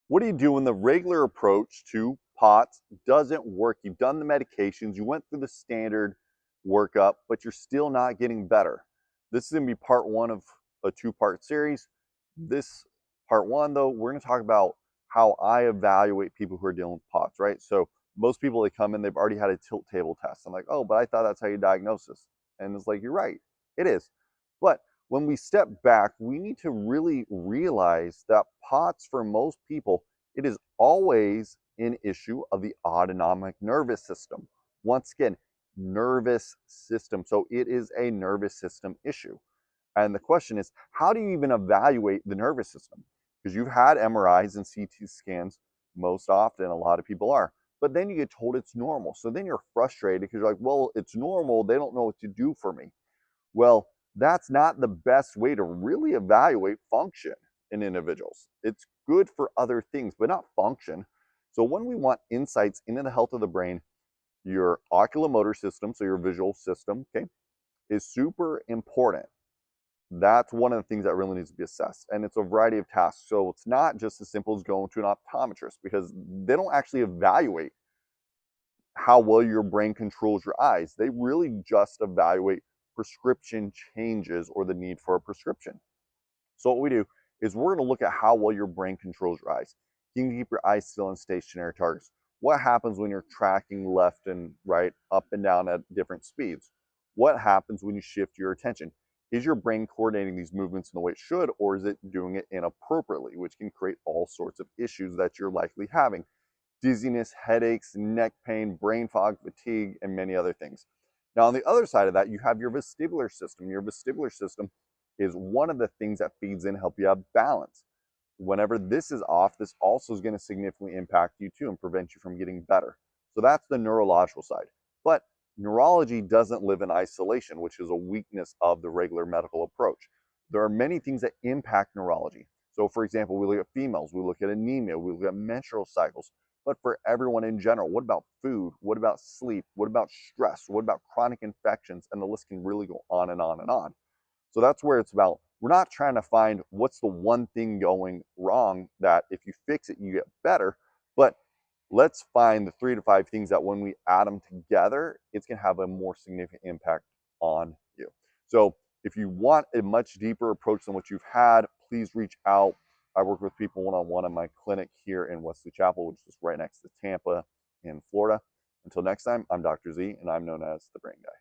What do you do when the regular approach to POTS doesn't work? You've done the medications, you went through the standard workup, but you're still not getting better. This is going to be part one of a two-part series. This part one, though, we're going to talk about how I evaluate people who are dealing with POTS, right? So most people, they come in, they've already had a tilt table test. I'm like, oh, but I thought that's how you diagnose this. And it's like, you're right, it is. But when we step back, we need to really realize that POTS, for most people, it is always an issue of the autonomic nervous system. Once again, nervous system. So it is a nervous system issue. And the question is, how do you even evaluate the nervous system? Because you've had MRIs and CT scans most often, a lot of people are. But then you get told it's normal. So then you're frustrated because you're like, well, it's normal. They don't know what to do for me. Well, that's not the best way to really evaluate function in individuals. It's good for other things, but not function. So when we want insights into the health of the brain, your oculomotor system, so your visual system, okay, is super important. That's one of the things that really needs to be assessed. And it's a variety of tasks. So it's not just as simple as going to an optometrist because they don't actually evaluate how well your brain controls your eyes. They really just evaluate prescription changes or the need for a prescription. So what we do is we're going to look at how well your brain controls your eyes. Can you keep your eyes still on stationary targets? What happens when you're tracking left and right, up and down at different speeds? What happens when you shift your attention? Is your brain coordinating these movements in the way it should, or is it doing it inappropriately, which can create all sorts of issues that you're likely having? Dizziness, headaches, neck pain, brain fog, fatigue, and many other things. Now, on the other side of that, you have your vestibular system. Your vestibular system is one of the things that feeds in, help you have balance. Whenever this is off, this also is going to significantly impact you too and prevent you from getting better. So that's the neurological side. But neurology doesn't live in isolation, which is a weakness of the regular medical approach. There are many things that impact neurology. So, for example, we look at females, we look at anemia, we look at menstrual cycles. But for everyone in general, what about food? What about sleep? What about stress? What about chronic infections? And the list can really go on and on and on. So that's where it's about. We're not trying to find what's the one thing going wrong that if you fix it, you get better. But let's find the 3 to 5 things that when we add them together, it's going to have a more significant impact on you. So if you want a much deeper approach than what you've had, please reach out. I work with people one-on-one in my clinic here in Wesley Chapel, which is right next to Tampa in Florida. Until next time, I'm Dr. Z, and I'm known as the Brain Guy.